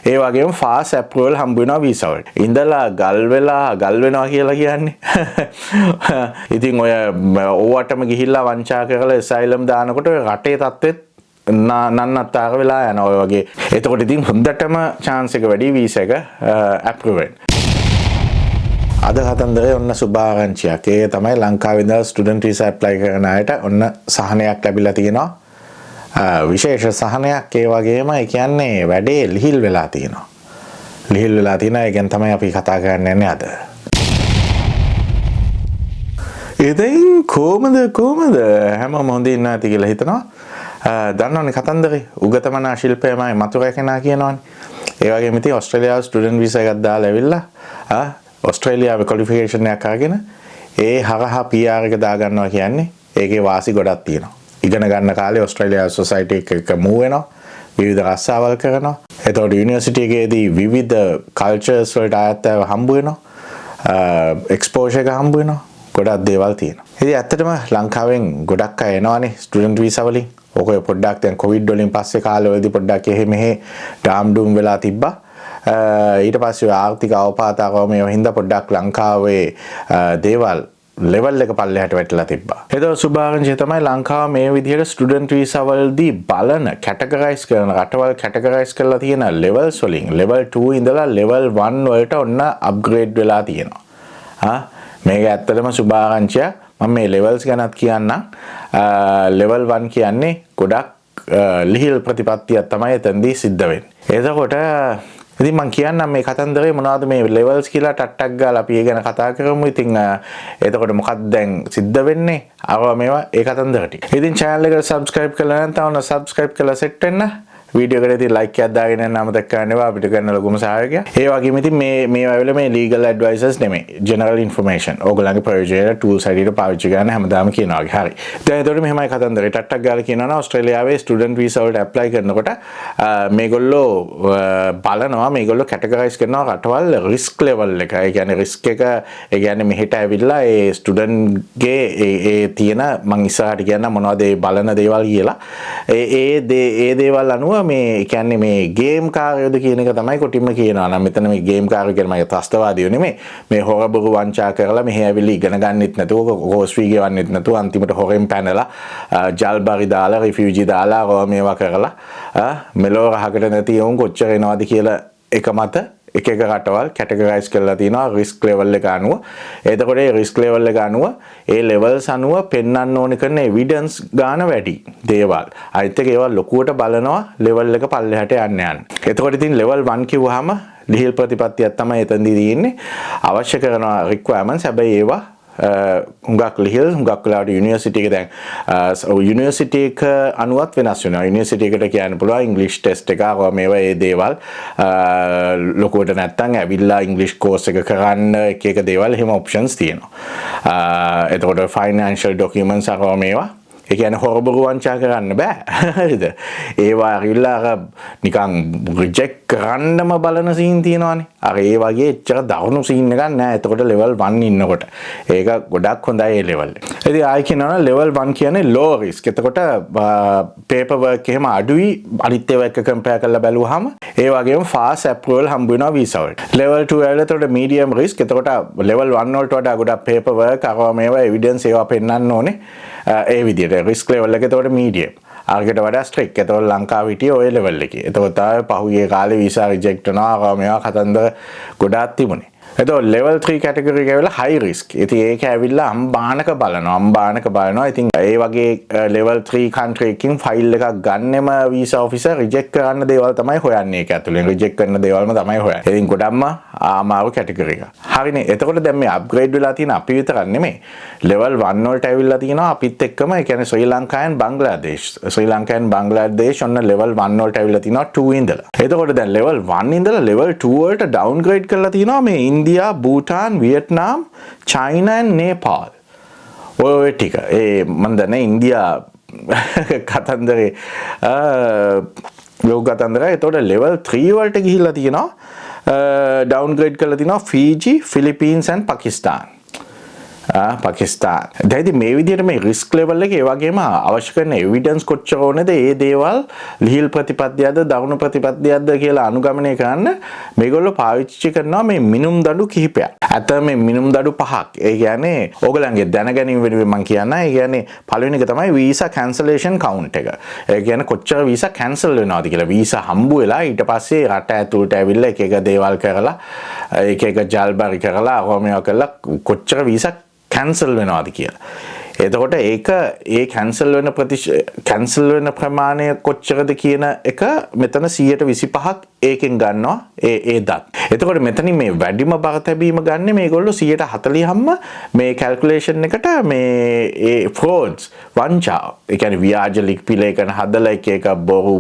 ඒ වගේම fast approval හම්බ වෙනවා වීසා වලට. ඉඳලා ගල් වෙනවා කියලා කියන්නේ. ඉතින් ඔය ඕවටම ගිහිල්ලා වංචා කරලා asylum දානකොට රටේ තත්ත්වෙත් නන්නත්තර වෙලා යනවා ඔය වගේ. එතකොට ඉතින් හොඳටම chance එක වැඩි වීසා එක අප්‍රූව් වෙන්න. අද කතන්දරේ ඔන්න සුභාරංචියක්. ඒ තමයි ලංකාවේ ඉඳලා ස්ටුඩන්ට් වීසා ඇප්ලයි කරන අයට ඔන්න සහනයක් ලැබිලා තියෙනවා. විශේෂ සහනයක්. ඒ වගේම ඒ කියන්නේ වැඩේ ලිහිල් වෙලා තියෙනවා. ලිහිල් වෙලා තියෙනවා. ඒ ගැන තමයි අපි කතා කරන්න යන්නේ අද. ඉතින් කොහමද හැමෝම හොඳින් ඉන්නවා ඇති කියලා හිතනවා. දන්නවනේ කතන්දරේ උගතමනා ශිල්පයමයි මතුර කෙනා කියනවනේ. ඒ වගේම ඉතින් ඕස්ට්‍රේලියාව ස්ටුඩන්ට් වීසා එකක් දාලා ඇවිල්ලා ඕස්ට්‍රේලියාවේ ක්වොලිෆිකේෂන් එකක් අරගෙන ඒ හරහා PR එක දා ගන්නවා කියන්නේ ඒකේ වාසි ගොඩක් තියෙනවා. ඉගෙන ගන්න කාලේ ඕස්ට්‍රේලියාවේ සොසයිටි එක මූව් වෙනවා. විවිධ රස්සාවල් කරනවා. එතකොට යුනිවර්සිටි එකේදී විවිධ කල්චර්ස් වලට ආයතන හම්බ වෙනවා. එක්ස්පෝෂර් එක හම්බ වෙනවා. ගොඩක් දේවල් තියෙනවා. ඉතින් ඇත්තටම ලංකාවෙන් ගොඩක් අය එනවානේ ස්ටුඩන්ට් වීසා වලින්. ඔක පොඩ්ඩක් දැන් කොවිඩ් වලින් පස්සේ කාලෙවලදී පොඩ්ඩක් මෙහෙ ඩාම් ඩූම් වෙලා තිබ්බා. ඊට පස්සේ ආර්ථික අවපාතකව මේ හින්දා පොඩ්ඩක් ලංකාවේ දේවල් ලෙවල් එක පල්ලෙහාට වැටලා තිබ්බා. ඒක සුභාරංචිය තමයි ලංකාව මේ විදිහට ස්ටුඩන්ට් වීසා වලදී බලන කැටගරයිස් කරන රටවල් කැටගරයිස් කරලා තියෙන ලෙවල්ස් වලින් level 2 ඉඳලා level 1 වලට ඔන්න අප්ග්‍රේඩ් වෙලා තියෙනවා. මේක ඇත්තටම සුභාරංචියක්. මම මේ levels ගැනත් කියන්නම්. level 1 කියන්නේ ගොඩක් ලිහිල් ප්‍රතිපත්තියක් තමයි එතනදී සිද්ධ වෙන්නේ. එතකොට ඉතින් මම කියන්නම් මේ කතන්දරේ මොනවද මේ levels කියලා ටට්ටක් ගාලා අපි ඒ ගැන කතා කරමු. ඉතින් එතකොට මොකක්ද දැන් සිද්ධ වෙන්නේ? අරවා මේවා ඒ කතන්දර ටික. ඉතින් channel එකට subscribe කරලා නැත්නම් subscribe කරලා set වෙන්න. වීඩියෝ එකට ඉතින් like එකක් දාගෙන යන්න අමතක කරන්න එපා. අපිට කරන ලොකුම සහායකයක්. ඒ වගේම ඉතින් මේ වල මේ legal advisors නෙමෙයි. general information. ඕගොල්ලන්ගේ ප්‍රයෝජනයට tools හැටියට පාවිච්චි කරන්න හැමදාම කියනවා වගේ. හරි. දැන් එතකොට මෙහෙමයි කතන්දරේ. ටට්ටක් ගාලා කියනවා ඕස්ට්‍රේලියාවේ student visa වලට apply කරනකොට මේගොල්ලෝ බලනවා මේගොල්ලෝ categorize කරනවා රටවල් risk level එක. ඒ කියන්නේ risk එක ඒ කියන්නේ මෙහෙට ඇවිල්ලා ඒ student ගේ ඒ තියෙන මං ඉස්සරහට කියන්න මොනවද ඒ බලන දේවල් කියලා. ඒ දේවල් අනුව මේ කියන්නේ මේ ගේම් කාර්යයද කියන එක තමයි කොටින්ම කියනවා නම් මෙතන මේ ගේම් කාර්ය කියන මගේ ත්‍රස්තවාදියෝ නෙමෙයි මේ හොරබුරු වංචා කරලා මෙහෙ ඇවිල්ලා ඉගෙන ගන්නෙත් නැතුව කෝස් ෆී ගෙවන්නෙත් නැතුව අන්තිමට හොරෙන් පැනලා ජල්බරි දාලා රිෆියුජි දාලා රෝ මේවා කරලා මෙලෝ රහකට නැති උන් කොච්චර එනවද කියලා එක මත එක රටවල් කැටගරයිස් කරලා තියෙනවා රිස්ක් ලෙවල් එක අනුව. එතකොට ඒ රිස්ක් ලෙවල් එක අනුව ඒ ලෙවල්ස් අනුව පෙන්වන්න ඕන කරන එවිඩන්ස් ගාන වැඩි දේවල්. අනිත් එක ඒවා ලොකුවට බලනවා ලෙවල් එක පල්ලෙහාට යන්න. එතකොට ඉතින් ලෙවල් 1 කිව්වහම ලිහිල් ප්‍රතිපත්තියක් තමයි එතනදී තියෙන්නේ. අවශ්‍ය කරන රික්වයර්මන්ට්ස් හැබැයි ඒවා හුඟක් ලිහිල් හුඟක් වෙලාවට යුනිවර්සිටි එක දැන් යුනිවර්සිටි එක අනුවත් වෙනස් වෙනවා. යුනිවර්සිටි එකට කියන්න පුළුවන් ඉංග්‍රීසි ටෙස්ට් එක මේවා ඒ දේවල් ලොකුවට නැත්තම් ඇවිල්ලා ඉංග්‍රීසි කෝස් එක කරන්න එක දේවල් එහෙම ඔප්ෂන්ස් තියෙනවා. එතකොට ෆයිනෑන්ෂල් ඩොකියුමන්ට්ස් මේවා ඒ කියන්නේ හොරබුරු වංචා කරන්න බෑ. හරිද? ඒවා ඇවිල්ලා නිකන් රිජෙක්ට් කරන්නම බලන සීන් තියෙනවානේ. අර ඒ වගේ එච්චර දරුණු සීන් එකක් නෑ. එතකොට level 1 ඉන්නකොට. ඒක ගොඩක් හොඳයි ඒ level එක. ඉතින් ආයි කියනවා level 1 කියන්නේ low risk. එතකොට paper work එහෙම අඩුයි අනිත් ඒවා එක්ක compare කරලා බැලුවාම ඒ වගේම fast approval හම්බ වෙනවා visa වලට. level 2 වල එතකොට medium risk. එතකොට level 1 වලට වඩා ගොඩක් paper work අරවා මේවා evidence ඒවා පෙන්වන්න ඕනේ. ඒ විදිහට risk level එක එතකොට medium. අරකට වඩා strict. එතකොට ලංකාවේ හිටියේ ඔය level එකේ. එතකොට තමයි පහුගිය කාලේ visa reject වෙනවා මේවා කතන්දර ගොඩාක් තිබුණේ. එතකොට level 3 category එක ඇවිල්ලා high risk. ඉතින් ඒක ඇවිල්ලා අම්බානක බලනවා. ඉතින් ඒ වගේ level 3 country එකකින් file එකක් ගන්නෙම visa officer reject කරන්න දේවල් තමයි හොයන්නේ. ඒක ඇතුලෙන් reject කරන දේවල්ම තමයි හොයන්නේ. ඉතින් ගොඩක්ම අමාරු category එක. හරිනේ. එතකොට දැන් මේ upgrade වෙලා තියෙන අපි විතරක් නෙමෙයි. level 1 වලට ඇවිල්ලා තියෙනවා අපිත් එක්කම ඒ කියන්නේ ශ්‍රී ලංකාවෙන් බංග්ලාදේශ ඔන්න level 1 වලට ඇවිල්ලා තියෙනවා 2 ඉඳලා. එතකොට දැන් level 1 ඉඳලා level 2 වලට downgrade කරලා තියෙනවා මේ India, Bhutan, Vietnam, China and Nepal. ඔය ටික. ඒ මන් දන්නේ ඉන්දියා කතන්දරේ ලෝක කතන්දරේ. එතකොට level 3 වලට ගිහිල්ලා තියෙනවා downgrade කරලා තියෙනවා Fiji, Philippines and Pakistan. Pakistan. දැන් ඉතින් මේ විදිහට මේ රිස්ක් ලෙවල් එක ඒ වගේම අවශ්‍ය කරන එවිඩන්ස් කොච්චර ඕනද ඒ දේවල් ලිහිල් ප්‍රතිපත්තියක්ද දරුණු ප්‍රතිපත්තියක්ද කියලා අනුගමනය කරන්න මේගොල්ලෝ පාවිච්චි කරනවා මේ මිනුම් දඩු කිහිපයක්. ඇත්තම මේ මිනුම් දඩු පහක්. ඒ කියන්නේ ඕගලන්ගේ දැනගැනීම වෙනුවෙන් මම කියන්න. ඒ කියන්නේ පළවෙනි එක තමයි වීසා කැන්සලේෂන් කවුන්ට් එක. ඒ කියන්නේ කොච්චර වීසා කැන්සල් වෙනවද කියලා. වීසා හම්බ වෙලා ඊට පස්සේ රට ඇතුළට ඇවිල්ලා එක එක දේවල් කරලා එක එක ජල්බරි කරලා අරෝමියා කරලා කොච්චර වීසා කැන්සල් වෙනවාද කියලා. එතකොට ඒක ඒ කැන්සල් වෙන ප්‍රමාණය කොච්චරද කියන එක මෙතන 125ක් ඒකෙන් ගන්නවා ඒ දත්. එතකොට මෙතනින් මේ වැඩිම බර තැබීම ගන්න මේගොල්ලෝ 140ක්ම මේ කැල්කියුලේෂන් එකට මේ ඒ ෆ්‍රෝඩ්ස් වංචාව. ඒ කියන්නේ ව්‍යාජ ලිපිලේඛන හදලා එක බොරු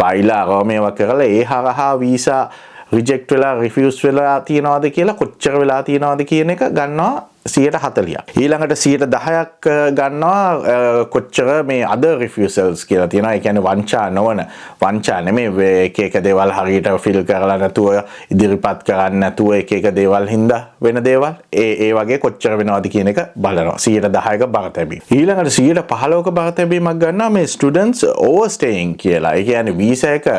බයිලා අරෝමියා කරලා ඒ හරහා වීසා රිජෙක්ට් වෙලා රිෆියුස් වෙලා තියනවාද කියලා කොච්චර වෙලා තියනවාද කියන එක ගන්නවා 140ක්. ඊළඟට 10%ක් ගන්නවා කොච්චර මේ අද රිෆියුසල්ස් කියලා තියෙනවා. ඒ කියන්නේ වංචා නොවන වංචා නෙමෙයි එක එක දේවල් හරියට ෆිල් කරලා නැතුව ඉදිරිපත් කරන්නේ නැතුව එක එක දේවල් හින්දා වෙන දේවල් ඒ වගේ කොච්චර වෙනවද කියන එක බලනවා. 10%ක බර තැබීම. ඊළඟට 15%ක බර තැබීමක් ගන්නවා මේ ස්ටුඩන්ට්ස් ඕවර්ස්ටේයින් කියලා. ඒ කියන්නේ වීසා එක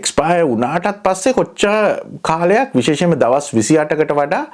එක්ස්පයර් වුණාටත් පස්සේ කොච්චර කාලයක් විශේෂයෙන්ම දවස් 28කට වඩා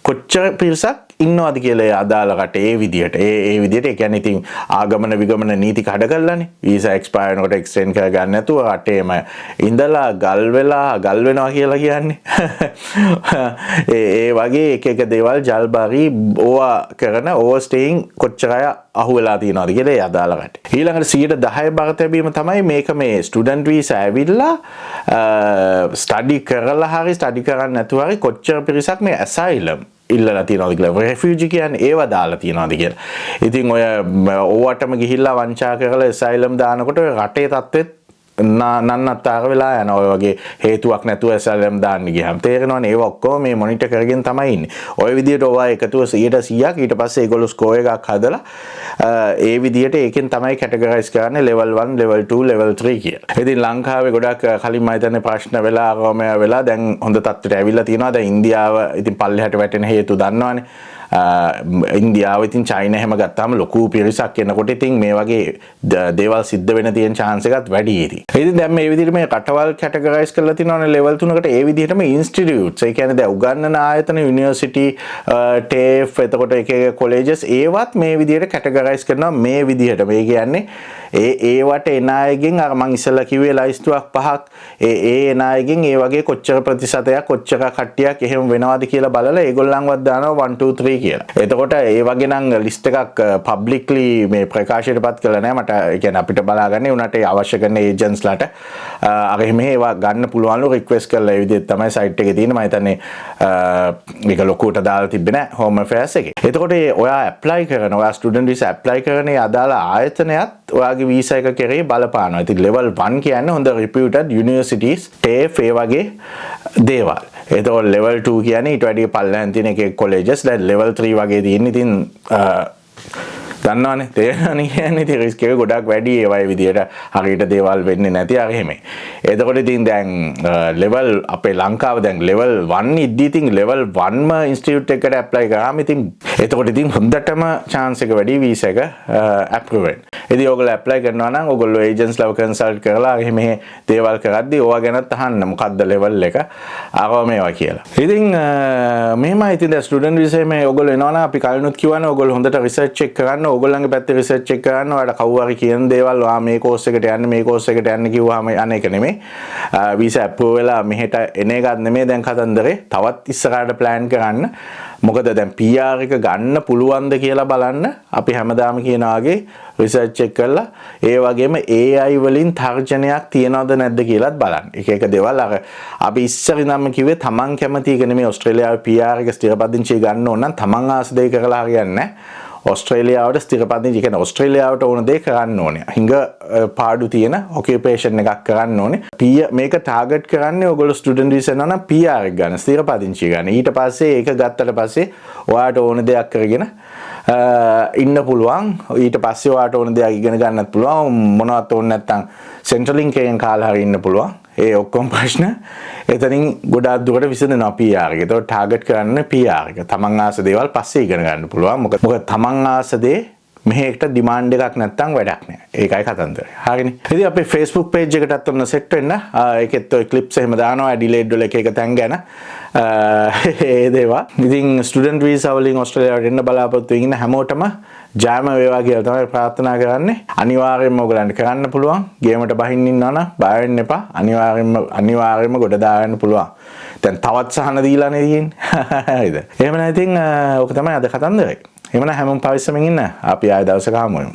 කොච්චර පිරිසක් ඉන්නවද කියලා අදාළ රටේ ඒ විදිහට ඒ විදිහට ඒ කියන්නේ ඉතින් ආගමන විගමන නීති කඩ කරලානේ වීසා එක්ස්පයර් වෙනකොට එක්ස්ටෙන්ඩ් කරගන්න නැතුව රටේම ඉඳලා ගල් වෙනවා කියලා කියන්නේ ඒ වගේ එක එක දේවල් ජල්බරි ඕවා කරන ඕවර්ස්ටේයින් කොච්චර අය අහුවෙලා තියෙනවද කියලා ඒ අදාළ රටේ ඊළඟට 10% බර තැබීම තමයි මේක මේ ස්ටුඩන්ට් වීසා ඇවිල්ලා ස්ටඩි කරලා හරි ස්ටඩි කරන්නේ නැතුව හරි කොච්චර පිරිසක් මේ ඇසයිලම් ඉල්ලලා තියනවාද කියලා රෙෆියුජි කියන්නේ ඒව දාලා තියනවාද කියලා. ඉතින් ඔය ඕවටම ගිහිල්ලා වංචා කරලා ඇසයිලම් දානකොට රටේ තත්ත්වෙත් නන්නත්තර වෙලා යන ඔය වගේ හේතුවක් නැතුව ඇසයිලම් දාන්න ගියාම තේරෙනවනේ ඒව ඔක්කොම මේ මොනිටර් කරගෙන තමයි ඉන්නේ. ඔය විදිහට ඔවා එකතුව 100%ක් ඊට පස්සේ ඒගොල්ලෝ ස්කෝර් එකක් හදලා ඒ විදිහට ඒකෙන් තමයි කැටගරයිස් කරන්නේ level 1 level 2 level 3 කියලා. ඉතින් ලංකාවේ ගොඩක් කලින් මම හිතන්නේ ප්‍රශ්න වෙලා රෝමයා වෙලා දැන් හොඳ තත්ත්වයට ඇවිල්ලා තියෙනවා. දැන් ඉන්දියාව ඉතින් පල්ලෙහාට වැටෙන හේතු දන්නවනේ. ඉන්දියාව ඉතින් චයිනා හැම ගත්තාම ලොකු පිරිසක් එනකොට ඉතින් මේ වගේ දේවල් සිද්ධ වෙන තියෙන chance එකත් වැඩි ඉතින්. ඉතින් දැන් මේ විදිහට මේ රටවල් කැටගරයිස් කරලා තිනවනේ level 3කට ඒ විදිහටම ඉන්ස්ටිටියුට්ස් ඒ කියන්නේ දැන් උගන්වන ආයතන යුනිවර්සිටි TAFE එතකොට එක එක කොලෙජස් ඒවත් මේ විදිහට කැටගරයිස් කරනවා මේ විදිහට. මේ කියන්නේ ඒවට එන අයගෙන් අර මං ඉස්සෙල්ලා කිව්වේ ලයිස්තුවක් පහක් ඒ එන අයගෙන් ඒ වගේ කොච්චර ප්‍රතිශතයක් කොච්චර කට්ටියක් එහෙම වෙනවද කියලා බලලා ඒගොල්ලන්වත් දානවා 1 2 3 කියලා. එතකොට ඒ වගේ නම් ලිස්ට් එකක් පබ්ලික්ලි මේ ප්‍රකාශයටපත් කළා නෑ මට. ඒ කියන්නේ අපිට බලාගන්න උනට අවශ්‍ය කරන ඒජන්ට්ස්ලාට අර එහෙම ඒවා ගන්න පුළුවන්ලු රික්වෙස්ට් කරලා ඒ විදිහට තමයි සයිට් එකේ තියෙන්නේ. මම හිතන්නේ මේක ලොකුවට දාලා තිබ්බේ නෑ හෝම් ඇෆෙයාර්ස් එකේ. එතකොට ඔයා ඇප්ලයි කරන ඔයා ස්ටුඩන්ට් වීසා ඇප්ලයි කරන අදාළ ආයතනයත් ඔයාගේ වීසා එක කෙරේ බලපානවා. ඉතින් level 1 කියන්නේ හොඳ reputed universities TAFE ඒ වගේ දේවල්. එතකොට level 2 කියන්නේ ඊට වැඩිය පල්ලෙහාන් තියෙන එක colleges දැන් level 3 වගේ තියෙන ඉතින් දන්නවනේ තේරෙනවනේ කියන්නේ ඉතින් රිස්ක් එක ගොඩක් වැඩි ඒවයි විදියට හරියට දේවල් වෙන්නේ නැති අර එහෙම. එතකොට ඉතින් දැන් level අපේ ලංකාව දැන් level 1 ඉද්දී ඉතින් level 1ම ඉන්ස්ටිටියුට් එකකට ඇප්ලයි කරාම ඉතින් එතකොට ඉතින් හොඳටම chance එක වැඩි වීසා එක approve වෙන්න. ඉතින් ඔයගොල්ලෝ ඇප්ලයි කරනවා නම් ඔයගොල්ලෝ ඒජන්ට්ස්ලව කන්සල්ට් කරලා එහෙම දේවල් කරද්දී ඕවා ගැනත් අහන්න මොකද්ද level එක අරව මේවා කියලා. ඉතින් මෙහෙමයි ඉතින් දැන් ස්ටුඩන්ට් වීසා මේ ඔයගොල්ලෝ එනවනම් අපි කලිනුත් කිව්වනේ ඔයගොල්ලෝ හොඳට රිසර්ච් check කරන්න ඔයගොල්ලන්ගේ පැත්තේ රිසර්ච් check කරන්න ඔයාලට කවුරු හරි කියන දේවල් ඔයා මේ කෝස් එකට යන්න මේ කෝස් එකට යන්න කිව්වම අනේක නෙමෙයි. වීසා අප්‍රූව් වෙලා මෙහෙට එන එකක් නෙමෙයි දැන් කතන්දරේ. තවත් ඉස්සරහට plan කරන්න. මොකද දැන් PR එක ගන්න පුළුවන්ද කියලා බලන්න අපි හැමදාම කියනා වගේ රිසර්ච් check කරලා ඒ වගේම AI වලින් තර්ජනයක් තියනවද නැද්ද කියලාත් බලන්න. එක එක දේවල් අර අපි ඉස්සර ඉඳන්ම කිව්වේ තමන් කැමති එක නෙමෙයි ඕස්ට්‍රේලියාවේ PR එක ස්ථිරපදිංචිය ගන්න ඕන නම් තමන් ආස දෙය කරලා හරියන්නේ නැහැ. ඔස්ට්‍රේලියාවට ස්ථිරපදිංචි කියන්නේ ඔස්ට්‍රේලියාවට ඕන දේ කරන්න ඕනේ. හිඟ පාඩු තියෙන ඔකියුපේෂන් එකක් කරන්න ඕනේ. මේක ටාගට් කරන්නේ ඔයගොල්ලෝ ස්ටුඩන්ට් වීසා නම් PR එක ගන්න ස්ථිරපදිංචි ගන්න. ඊට පස්සේ ඒක ගත්තට පස්සේ ඔයාට ඕන දෙයක් කරගෙන ඉන්න පුළුවන්. ඊට පස්සේ ඔයාට ඕන දෙයක් ඉගෙන ගන්නත් පුළුවන්. මොනවත් ඕනේ නැත්නම් සෙන්ට්‍රල් ලින්ක් එකෙන් කාලා හරි ඉන්න පුළුවන්. ඒ ඔක්කොම ප්‍රශ්න එතනින් ගොඩාක් දුරට විසඳනවා PR එක. ඒතකොට ටාගට් කරන්න PR එක. තමන් ආස දේවල් පස්සේ ඉගෙන ගන්න පුළුවන්. මොකද තමන් ආස දේ මෙහෙකට ඩිමාන්ඩ් එකක් නැත්තම් වැඩක් නෑ. ඒකයි කතන්දරය. හරිනේ. ඉතින් අපේ Facebook page එකටත් ඔන්න සෙට් වෙන්න. ඒකෙත් ඔය clips එහෙම දානවා delayed වල එක එක තැන් ගැන. ඒ දේවා. ඉතින් student visa වලින් ඕස්ට්‍රේලියාවට එන්න බලාපොරොත්තු වෙන හැමෝටම ජයම වේවා කියලා තමයි ප්‍රාර්ථනා කරන්නේ. අනිවාර්යයෙන්ම ඔයගලන්ට කරන්න පුළුවන්. ගේමට බහින්න ඉන්නවනම් බය වෙන්න එපා. අනිවාර්යයෙන්ම ගොඩ දාගන්න පුළුවන්. දැන් තවත් සහන දීලානේ තියෙන්නේ. හරිද? එහෙම නැත්නම් ඔක තමයි අද කතන්දරේ. එහෙමනම් හැමෝම පරිස්සමෙන් ඉන්න. අපි ආය දවසක හමු වෙමු.